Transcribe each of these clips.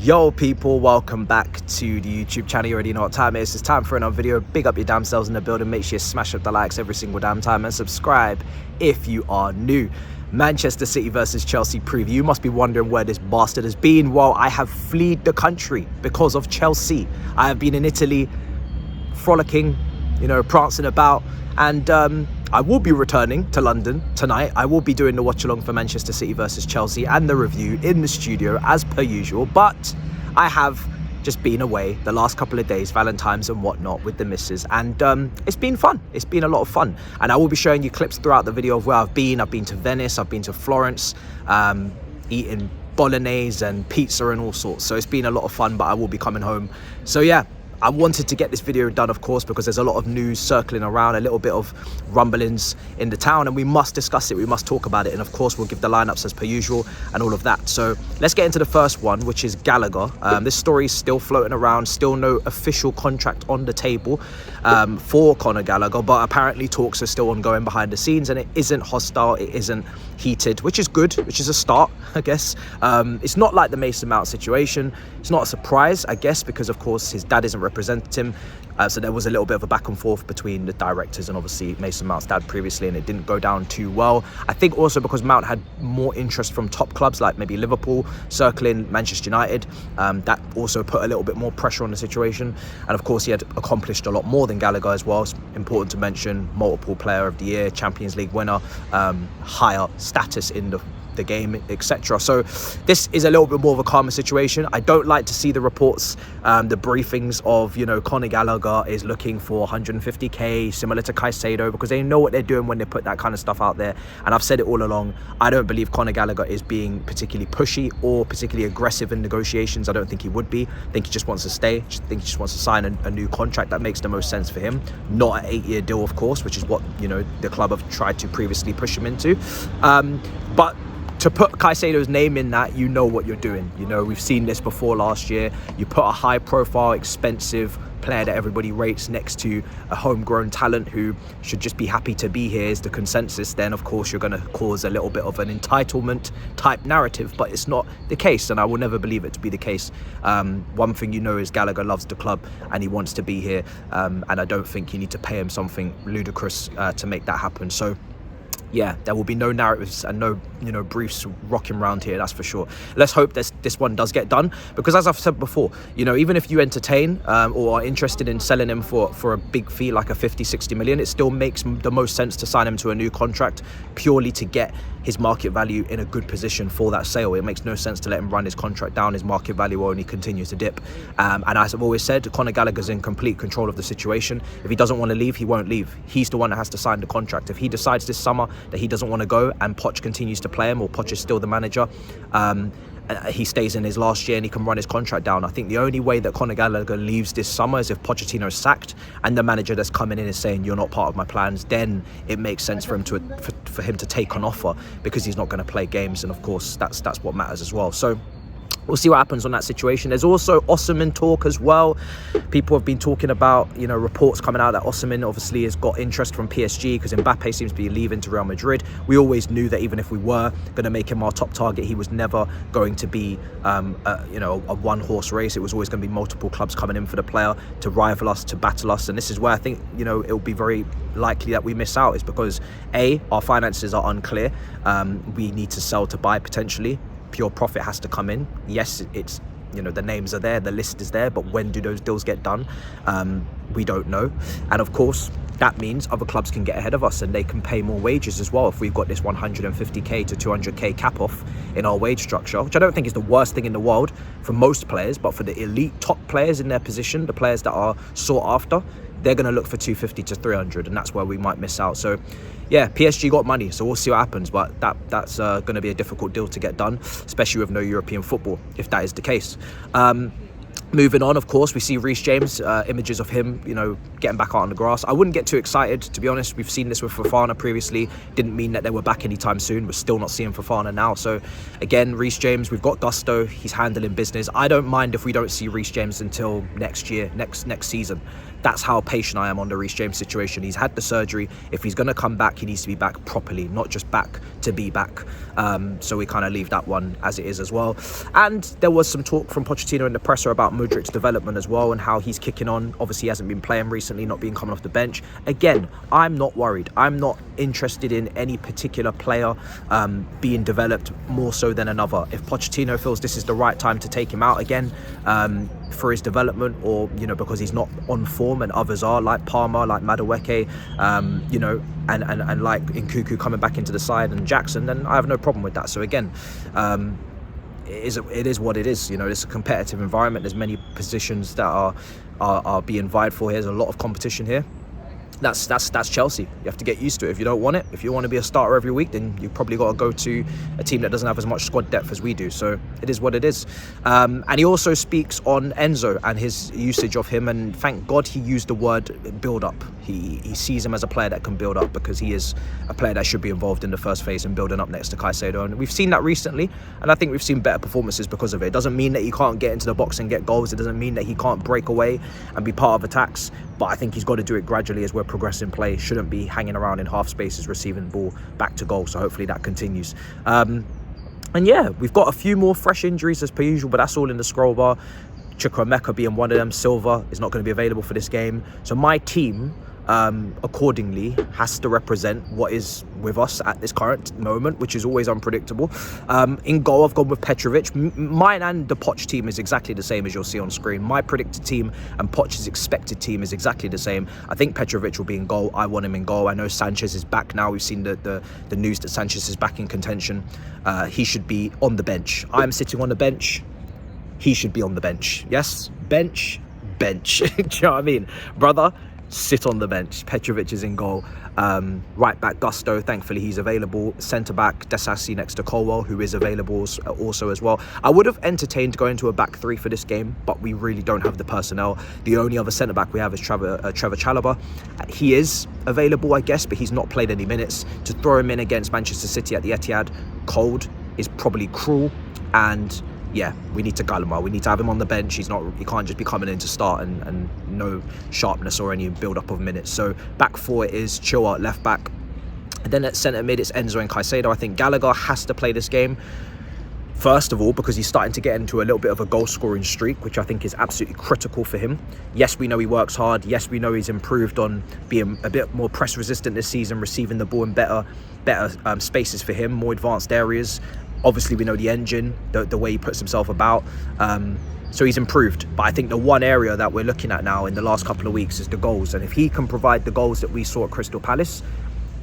Yo people, welcome back to the YouTube channel. You already know what time it is. It's time for another video. Big up your damn selves in the building. Make sure you smash up the likes every single damn time and subscribe if you are new. Manchester City versus Chelsea preview. You must be wondering where this bastard has been. Well, I have fled the country because of Chelsea. I have been in Italy frolicking, prancing about, and I will be returning to London tonight. I will be doing the watch along for Manchester City versus Chelsea and the review in the studio as per usual, but I have just been away the last couple of days, Valentine's and whatnot, with the missus, and it's been fun. It's been a lot of fun, and I will be showing you clips throughout the video of where I've been. I've been to Venice, I've been to Florence, eating bolognese and pizza and all sorts, so it's been a lot of fun, but I will be coming home. So yeah, I wanted to get this video done, of course, because there's a lot of news circling around, a little bit of rumblings in the town, and we must discuss it, we must talk about it, and of course we'll give the lineups as per usual and all of that. So let's get into the first one, which is Gallagher. This story is still floating around, still no official contract on the table for Conor Gallagher, but apparently talks are still ongoing behind the scenes, and it isn't hostile, it isn't heated, which is good, which is a start, I guess. It's not like the Mason Mount situation. It's not a surprise, I guess, because of course his dad isn't representing him, so there was a little bit of a back and forth between the directors and obviously Mason Mount's dad previously, and it didn't go down too well. I think also because Mount had more interest from top clubs like maybe Liverpool circling Manchester United, that also put a little bit more pressure on the situation. And of course he had accomplished a lot more than Gallagher as well. It's important to mention, multiple player of the year, Champions League winner, higher status in the game, etc. So this is a little bit more of a calmer situation. I don't like to see the reports, the briefings of, Conor Gallagher is looking for 150k, similar to Caicedo, because they know what they're doing when they put that kind of stuff out there. And I've said it all along, I don't believe Conor Gallagher is being particularly pushy or particularly aggressive in negotiations. I don't think he would be. I think he just wants to stay. I think he just wants to sign a new contract that makes the most sense for him. Not an 8-year deal, of course, which is what, the club have tried to previously push him into. But to put Caicedo's name in that, you know what you're doing. We've seen this before last year. You put a high profile, expensive player that everybody rates next to a homegrown talent who should just be happy to be here is the consensus, then of course you're going to cause a little bit of an entitlement type narrative, but it's not the case, and I will never believe it to be the case. One thing is Gallagher loves the club and he wants to be here, and I don't think you need to pay him something ludicrous to make that happen. So yeah, there will be no narratives and no, briefs rocking around here, that's for sure. Let's hope this one does get done, because as I've said before, even if you entertain or are interested in selling him for a big fee like a 50-60 million, it still makes the most sense to sign him to a new contract purely to get his market value in a good position for that sale. It makes no sense to let him run his contract down. His market value will only continue to dip. And as I've always said, Conor Gallagher's in complete control of the situation. If he doesn't want to leave, he won't leave. He's the one that has to sign the contract. If he decides this summer that he doesn't want to go and Poch continues to play him, or Poch is still the manager, he stays in his last year and he can run his contract down. I think the only way that Conor Gallagher leaves this summer is if Pochettino is sacked and the manager that's coming in is saying you're not part of my plans. Then it makes sense for him to take an offer, because he's not going to play games, and of course that's what matters as well. So we'll see what happens on that situation. There's also Osimhen talk as well. People have been talking about, reports coming out that Osimhen obviously has got interest from PSG because Mbappe seems to be leaving to Real Madrid. We always knew that even if we were going to make him our top target, he was never going to be, a one-horse race. It was always going to be multiple clubs coming in for the player to rival us, to battle us. And this is where I think, it'll be very likely that we miss out, is because A, our finances are unclear. We need to sell to buy potentially. Pure profit has to come in. Yes, it's the names are there, the list is there, but when do those deals get done? We don't know. And of course that means other clubs can get ahead of us and they can pay more wages as well if we've got this 150k to 200k cap off in our wage structure, which I don't think is the worst thing in the world for most players, but for the elite top players in their position, the players that are sought after, they're going to look for 250 to 300, and that's where we might miss out. So yeah, PSG got money, so we'll see what happens, but that's going to be a difficult deal to get done, especially with no European football, if that is the case. Moving on, of course, we see Reece James, images of him, getting back out on the grass. I wouldn't get too excited, to be honest. We've seen this with Fofana previously. Didn't mean that they were back anytime soon. We're still not seeing Fofana now. So, again, Reece James, we've got Gusto. He's handling business. I don't mind if we don't see Reece James until next year, next season. That's how patient I am on the Reece James situation. He's had the surgery. If he's going to come back, he needs to be back properly, not just back to be back. So we kind of leave that one as it is as well. And there was some talk from Pochettino in the presser about Mudrik's development as well and how he's kicking on. Obviously, he hasn't been playing recently, not being coming off the bench. Again, I'm not worried. I'm not interested in any particular player being developed more so than another. If Pochettino feels this is the right time to take him out again for his development, or because he's not on form and others are, like Palmer, like Madueke, and like Nkunku coming back into the side and Jackson, then I have no problem with that. So again, it is what it is. It's a competitive environment. There's many positions that are being vied for here. There's a lot of competition here. That's Chelsea. You have to get used to it. If you don't want it, if you want to be a starter every week, then you probably got to go to a team that doesn't have as much squad depth as we do. So it is what it is. And he also speaks on Enzo and his usage of him, and thank God he used the word build up. He sees him as a player that can build up, because he is a player that should be involved in the first phase and building up next to Caicedo. And we've seen that recently, and I think we've seen better performances because of it. It doesn't mean that he can't get into the box and get goals. It doesn't mean that he can't break away and be part of attacks. But I think he's got to do it gradually as we're progressing play. Shouldn't be hanging around in half spaces, receiving the ball back to goal. So hopefully that continues. And yeah, we've got a few more fresh injuries as per usual, but that's all in the scroll bar. Chukwuemeka being one of them. Silva is not going to be available for this game. So my team, accordingly, has to represent what is with us at this current moment, which is always unpredictable. In goal, I've gone with Petrovic. Mine and the Poch team is exactly the same as you'll see on screen. My predicted team and Poch's expected team is exactly the same. I think Petrovic will be in goal. I want him in goal. I know Sanchez is back now. We've seen the news that Sanchez is back in contention. He should be on the bench. I'm sitting on the bench. He should be on the bench. Yes? Bench. Do you know what I mean? Brother, sit on the bench. Petrovic is in goal. Right back, Gusto, thankfully he's available. Centre back, Desassi next to Colwell, who is available also as well. I would have entertained going to a back three for this game, but we really don't have the personnel. The only other centre back we have is Trevor Chalobah. He is available, I guess, but he's not played any minutes. To throw him in against Manchester City at the Etihad cold is probably cruel. And yeah, we need to gull him. We need to have him on the bench. He can't just be coming in to start and no sharpness or any build up of minutes. So back four is Chilwell at left back. And then at centre mid, it's Enzo and Caicedo. I think Gallagher has to play this game. First of all, because he's starting to get into a little bit of a goal scoring streak, which I think is absolutely critical for him. Yes, we know he works hard. Yes, we know he's improved on being a bit more press resistant this season, receiving the ball in better spaces for him, more advanced areas. Obviously, we know the engine, the way he puts himself about. So he's improved. But I think the one area that we're looking at now in the last couple of weeks is the goals. And if he can provide the goals that we saw at Crystal Palace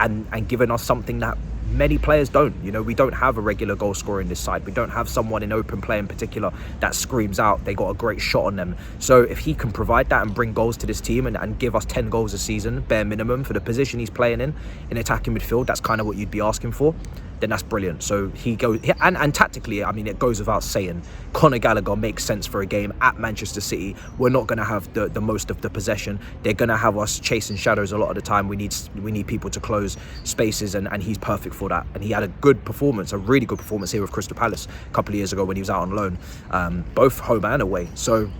and giving us something that many players don't. We don't have a regular goal scorer in this side. We don't have someone in open play in particular that screams out they got a great shot on them. So if he can provide that and bring goals to this team and give us 10 goals a season, bare minimum, for the position he's playing in attacking midfield, that's kind of what you'd be asking for, then that's brilliant. So he goes, and tactically, I mean, it goes without saying, Conor Gallagher makes sense for a game at Manchester City. We're not going to have the most of the possession. They're going to have us chasing shadows a lot of the time. We need people to close spaces, and he's perfect for that. And he had a good performance, a really good performance here with Crystal Palace a couple of years ago when he was out on loan, both home and away. So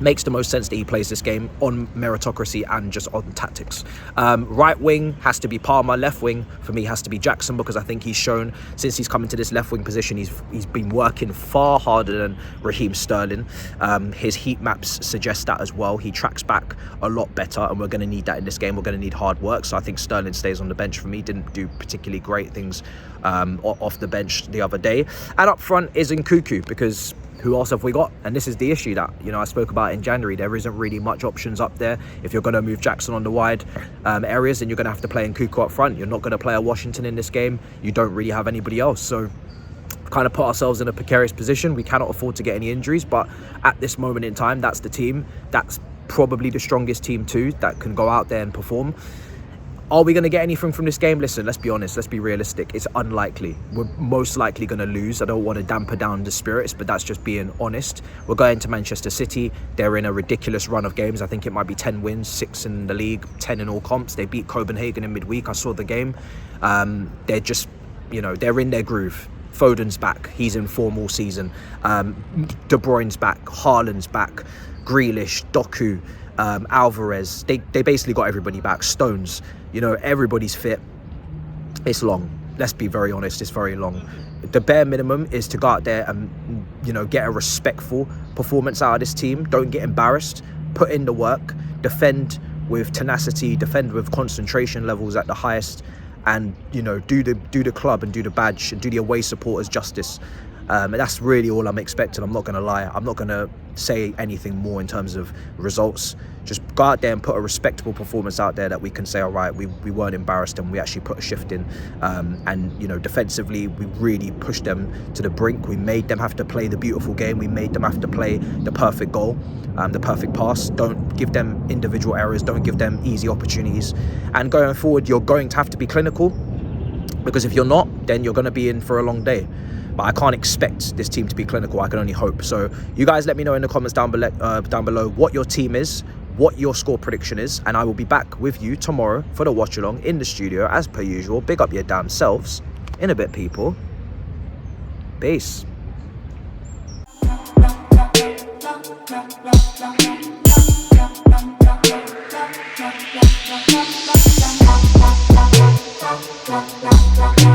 makes the most sense that he plays this game on meritocracy and just on tactics. Right wing has to be Palmer. Left wing for me has to be Jackson, because I think he's shown since he's come into this left wing position he's been working far harder than Raheem Sterling. His heat maps suggest that as well. He tracks back a lot better, and we're going to need that in this game. We're going to need hard work. So I think Sterling stays on the bench for me. Didn't do particularly great things off the bench the other day. And up front is Nkunku, because who else have we got? And this is the issue that, I spoke about in January. There isn't really much options up there. If you're going to move Jackson on the wide areas, then you're going to have to play Nkunku up front. You're not going to play a Washington in this game. You don't really have anybody else. So kind of put ourselves in a precarious position. We cannot afford to get any injuries. But at this moment in time, that's the team. That's probably the strongest team too that can go out there and perform. Are we going to get anything from this game? Listen, let's be honest. Let's be realistic. It's unlikely. We're most likely going to lose. I don't want to damper down the spirits, but that's just being honest. We're going to Manchester City. They're in a ridiculous run of games. I think it might be 10 wins, 6 in the league, 10 in all comps. They beat Copenhagen in midweek. I saw the game. They're just, you know, they're in their groove. Foden's back. He's in form all season. De Bruyne's back. Haaland's back. Grealish, Doku, Alvarez. They basically got everybody back. Stones. You know, everybody's fit. It's long. Let's be very honest. It's very long. The bare minimum is to go out there and, you know, get a respectful performance out of this team. Don't get embarrassed. Put in the work. Defend with tenacity. Defend with concentration levels at the highest. And, you know, do the club and do the badge and do the away supporters justice. And that's really all I'm expecting. I'm not going to lie. I'm not going to say anything more in terms of results. Just go out there and put a respectable performance out there that we can say, all right, we weren't embarrassed and we actually put a shift in. And, you know, defensively, we really pushed them to the brink. We made them have to play the beautiful game. We made them have to play the perfect goal, the perfect pass. Don't give them individual errors. Don't give them easy opportunities. And going forward, you're going to have to be clinical, because if you're not, then you're going to be in for a long day. But I can't expect this team to be clinical. I can only hope. So you guys let me know in the comments down below what your team is, what your score prediction is, and I will be back with you tomorrow for the watch along in the studio as per usual. Big up your damn selves. In a bit, people. Peace. Bye.